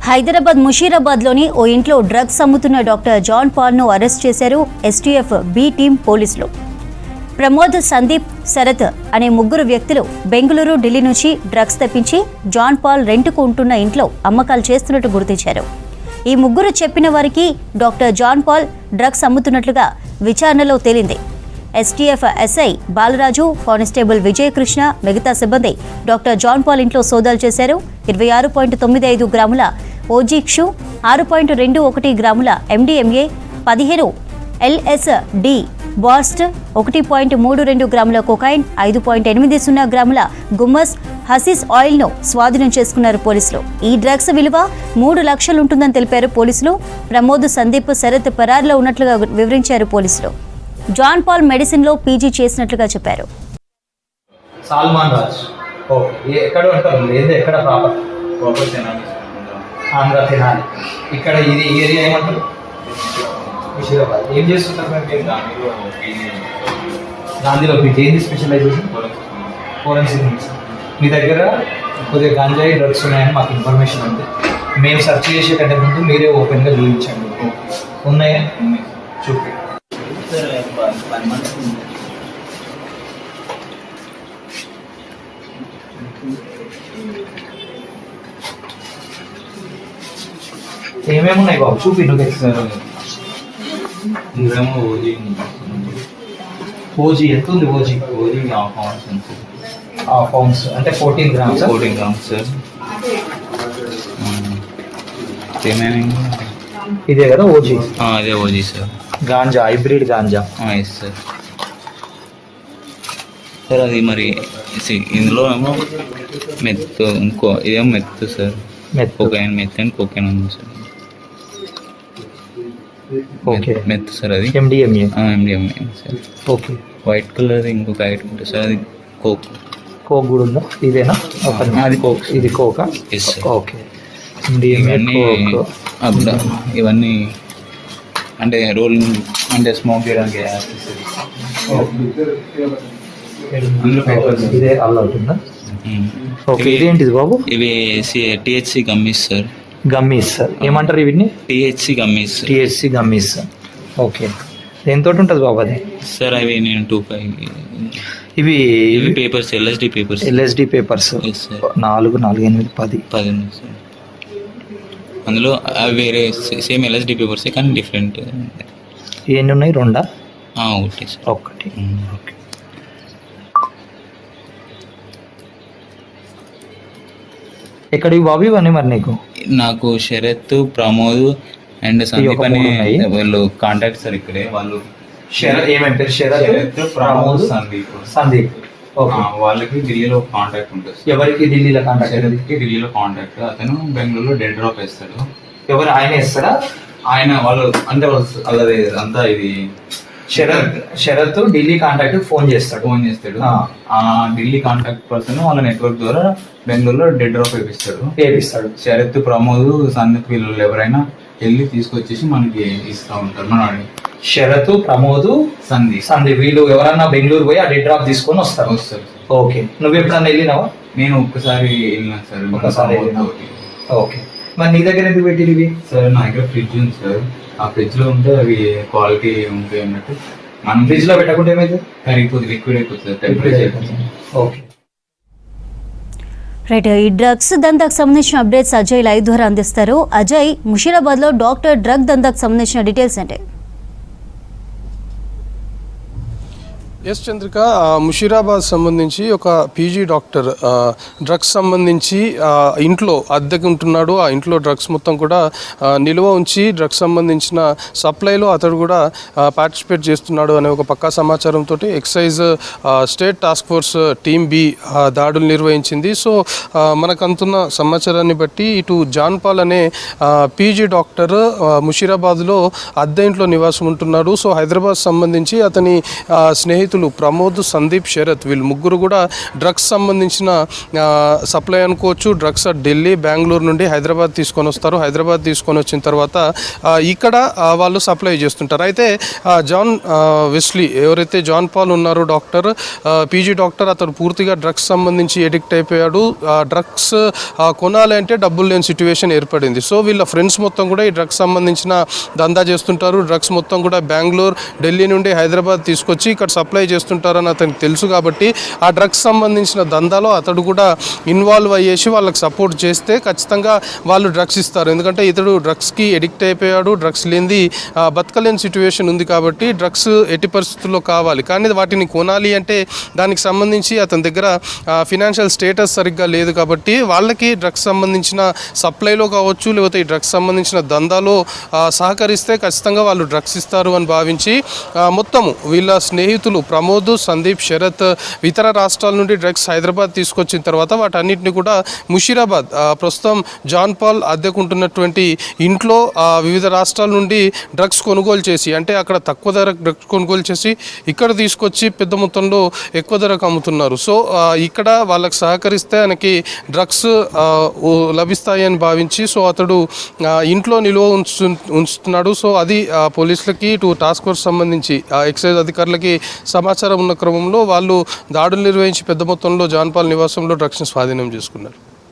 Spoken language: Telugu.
హైదరాబాద్ ముషీరాబాద్లోని ఓ ఇంట్లో డ్రగ్స్ అమ్ముతున్న డాక్టర్ జాన్ పాల్ను అరెస్ట్ చేశారు ఎస్టీఎఫ్ బి టీం పోలీసులు. ప్రమోద్, సందీప్, శరత్ అనే ముగ్గురు వ్యక్తులు బెంగళూరు, ఢిల్లీ నుంచి డ్రగ్స్ తెప్పించి జాన్ పాల్ రెంట్కు ఉంటున్న ఇంట్లో అమ్మకాలు చేస్తున్నట్టు గుర్తించారు. ఈ ముగ్గురు చెప్పిన వారికి డాక్టర్ జాన్ పాల్ డ్రగ్స్ అమ్ముతున్నట్లుగా విచారణలో తేలింది. STF SI Balaraju, constable Vijayakrishna, మిగతా సిబ్బంది డాక్టర్ జాన్ పాల్ ఇంట్లో సోదాలు చేశారు. 26.95 గ్రాముల ఓజీక్షు, 6.21 గ్రాముల ఎండిఎంఏ, 15 ఎల్ఎస్డి బాస్ట్, 1.32 గ్రాముల కొకైన్, 5.80 గ్రాముల గుమ్మస్ హసిస్ ఆయిల్ను స్వాధీనం చేసుకున్నారు పోలీసులు. ఈ డ్రగ్స్ విలువ 3 లక్షలు ఉంటుందని తెలిపారు పోలీసులు. ప్రమోద్, సందీప్, శరత్ పరారులో ఉన్నట్లుగా వివరించారు పోలీసులు. జాన్ పాల్ మెడిసిన్లో పీజీ చేసినట్లుగా చెప్పారు. సల్మాన్ రాజ్ ఎక్కడ ఉంటారు? ఎక్కడ ప్రాపర్ తెనాలి, ఆంధ్ర తెనాలి. ఇక్కడ ఇది ఏరియా ఏమంటారు? ముషీరాబాద్. ఏం చేస్తుంటారు మేము? గాంధీలో పీజీ. ఏంది స్పెషలైజేషన్? Forensic medicine. మీ దగ్గర కొద్దిగా గాంజాయి డ్రగ్స్ ఉన్నాయని మాకు ఇన్ఫర్మేషన్ ఉంది. మేము సెర్చ్ చేసే కంటే ముందు మీరే ఓపెన్గా చూపించండి. ఉన్నాయా? చూపి. ఏమేమి ఉన్నాయి బాబు? చూపి. నువ్వు ఓజీ ఎంత ఉంది? ఓజీ హాఫ్ పౌండ్స్ అంటే 14 గ్రామ్స్. 14 grams sir. ఏమేమి? ఇదే కదా ఓజీ? అదే OG sir. Ganja, hybrid ganja. Yes sir. Sir అది మరి ఇందులో ఏమో మెత్తు, ఇంకో ఇదేమో meth sir. Cocaine, meth and cocaine ఉంది సార్. Okay, meth sir. అది MDMA. MDMA sir. Okay. White colour ఇంకొక ఐటమ్ ఉంటుంది సార్, అది కోక్. కోక్ కూడా ఉందా? ఇదేనా? అది కోక్. ఇది కోకా? Yes sir. Okay. MDMA, coke. అప్పుడు ఇవన్నీ అంటే రోల్ అంటే స్మోక్ చేయడానికి అందులో పేపర్స్. ఇదే అలా అవుతుందా? ఓకే. ఇదేంటిది బాబు? ఇవి టీహెచ్సి గమ్మీస్ సార్. Gummies sir. ఏమంటారు వీటిని? టీహెచ్సి గమ్మీస్. టీహెచ్సి గమ్మీస్. ఓకే. దేంతో ఉంటుంది బాబు అది? సార్ అవి నేను 2.5 ఇవి papers, LSD papers. LSD papers. 4, 8, 10 ఉంది సార్. అందులో అవి వేరే సేమ్ ఎల్ఎస్డి పేపర్సే కానీ డిఫరెంట్. ఎన్ని ఉన్నాయి? 2? ఒకటి సార్. ఒకటి. ఓకే. ఎక్కడికి బాబు ఇవన్నీ మరి నీకు? నాకు శరత్, ప్రమోద్ అండ్ సందీప్ అని వాళ్ళు కాంటాక్ట్ సార్. ఇక్కడే వాళ్ళు. ఏమేమి పేరు? శరత్, ప్రమోద్, సందీప్. వాళ్ళకి ఢిల్లీలో కాంటాక్ట్ ఉంటుంది. ఎవరికి ఢిల్లీలో కాంటాక్ట్? శరత్కి ఢిల్లీలో కాంటాక్ట్. అతను బెంగళూరులో డెడ్ డ్రాప్ వేస్తాడు. ఎవరు? ఆయన ఇస్తారా? ఆయన వాళ్ళు అంటే వాళ్ళది అంతా ఇది. శరత్ ఢిల్లీ కాంటాక్ట్ ఫోన్ చేస్తాడు. ఆ ఢిల్లీ కాంటాక్ట్ పర్సన్ వాళ్ళ నెట్వర్క్ ద్వారా బెంగళూరులో డెడ్ డ్రాప్ వేపిస్తాడు. శరత్, ప్రమోద్, సందీప్ వీళ్ళు ఎవరైనా వెళ్ళి తీసుకొచ్చేసి మనకి ఇస్తూ ఉంటారు. మన శరత్, ప్రమోద్, సందీప్ వీళ్ళు ఎవరన్నా బెంగళూరు పోయి ఆ డెడ్ డ్రాప్ తీసుకొని వస్తారు. ఓకే. నువ్వు ఎప్పుడన్నా వెళ్ళినావా? నేను ఒక్కసారి వెళ్ళినా సార్. ఒకసారి. ఓకే. మరి నీ దగ్గర ఎందుకు పెట్టిరు ఇవి? సార్ నా దగ్గర ఫ్రిడ్జ్ ఉంది సార్. ఆ ఫ్రిడ్జ్ లో ఉంటే అవి క్వాలిటీ ఉంటాయి అన్నట్టు. మనం ఫ్రిడ్జ్ లో పెట్టకుంటే ఏమైతే కరిగిపోతుంది, లిక్విడ్ అయిపోతుంది టెంపరేచర్. ఓకే. రైట్. ఈ డ్రగ్స్ దందాకు సంబంధించిన అప్డేట్స్ అజయ్ లైవ్ ద్వారా అందిస్తారు. అజయ్, ముషీరాబాద్లో డాక్టర్ డ్రగ్ దందాకు సంబంధించిన డీటెయిల్స్ అంటే? ఎస్ చంద్రిక, ముషీరాబాద్ సంబంధించి ఒక పీజీ డాక్టర్ డ్రగ్స్ సంబంధించి ఇంట్లో అద్దెకు ఉంటున్నాడు. ఆ ఇంట్లో డ్రగ్స్ మొత్తం కూడా నిల్వ ఉంచి డ్రగ్స్ సంబంధించిన సప్లైలో అతడు కూడా పార్టిసిపేట్ చేస్తున్నాడు అనే ఒక పక్కా సమాచారంతో excise state task force team B దాడులు నిర్వహించింది. సో మనకు అందుతున్న సమాచారాన్ని బట్టి ఇటు జాన్ పాల్ అనే పీజీ డాక్టర్ ముషీరాబాద్లో అద్దె ఇంట్లో నివాసం ఉంటున్నాడు. సో హైదరాబాద్ సంబంధించి అతని స్నేహితుడు స్నేహితులు ప్రమోద్, సందీప్, శరత్ వీళ్ళు ముగ్గురు కూడా డ్రగ్స్ సంబంధించిన సప్లై అనుకోవచ్చు. డ్రగ్స్ ఢిల్లీ, బెంగళూరు నుండి హైదరాబాద్ తీసుకొని వస్తారు. హైదరాబాద్ తీసుకొని వచ్చిన తర్వాత ఇక్కడ వాళ్ళు సప్లై చేస్తుంటారు. అయితే జాన్ వెస్లీ ఎవరైతే జాన్ పాల్ ఉన్నారో డాక్టర్, పీజీ డాక్టర్, అతను పూర్తిగా డ్రగ్స్ సంబంధించి ఎడిక్ట్ అయిపోయాడు. డ్రగ్స్ కొనాలి అంటే డబ్బులు లేని సిచ్యువేషన్ ఏర్పడింది. సో వీళ్ళ ఫ్రెండ్స్ మొత్తం కూడా ఈ డ్రగ్స్ సంబంధించిన దందా చేస్తుంటారు. డ్రగ్స్ మొత్తం కూడా బెంగళూరు, ఢిల్లీ నుండి హైదరాబాద్ తీసుకొచ్చి ఇక్కడ సప్లై చేస్తుంటారని అతనికి తెలుసు. కాబట్టి ఆ డ్రగ్స్ సంబంధించిన దందాలో అతడు కూడా ఇన్వాల్వ్ అయ్యేసి వాళ్ళకి సపోర్ట్ చేస్తే ఖచ్చితంగా వాళ్ళు డ్రగ్స్ ఇస్తారు. ఎందుకంటే ఇతడు డ్రగ్స్కి ఎడిక్ట్ అయిపోయాడు. డ్రగ్స్ లేనిది బతకలేని సిచ్యువేషన్ ఉంది. కాబట్టి డ్రగ్స్ ఎట్టి పరిస్థితుల్లో కావాలి. కానీ వాటిని కొనాలి అంటే దానికి సంబంధించి అతని దగ్గర ఫినాన్షియల్ స్టేటస్ సరిగ్గా లేదు. కాబట్టి వాళ్ళకి డ్రగ్స్ సంబంధించిన సప్లైలో కావచ్చు, లేకపోతే ఈ డ్రగ్స్ సంబంధించిన దందాలో సహకరిస్తే ఖచ్చితంగా వాళ్ళు డ్రగ్స్ ఇస్తారు అని భావించి మొత్తము వీళ్ళ స్నేహితులు ప్రమోద్, సందీప్, శరత్ ఇతర రాష్ట్రాల నుండి డ్రగ్స్ హైదరాబాద్ తీసుకొచ్చిన తర్వాత వాటన్నిటిని కూడా ముషీరాబాద్ ప్రస్తుతం జాన్ పాల్ అద్దెకుంటున్నటువంటి ఇంట్లో వివిధ రాష్ట్రాల నుండి డ్రగ్స్ కొనుగోలు చేసి, అంటే అక్కడ తక్కువ ధరకు డ్రగ్స్ కొనుగోలు చేసి ఇక్కడ తీసుకొచ్చి పెద్ద మొత్తంలో ఎక్కువ ధరకు అమ్ముతున్నారు. సో ఇక్కడ వాళ్ళకి సహకరిస్తే ఆయనకి డ్రగ్స్ లభిస్తాయి అని భావించి సో అతడు ఇంట్లో నిల్వ ఉంచుతున్నాడు. సో అది పోలీసులకి టాస్క్ ఫోర్స్ సంబంధించి ఎక్సైజ్ అధికారులకి సమాచారం ఉన్న క్రమంలో వాళ్ళు దాడులు నిర్వహించి పెద్ద మొత్తంలో జాన్ పాల్ నివాసంలో డ్రగ్స్ని స్వాధీనం చేసుకున్నారు.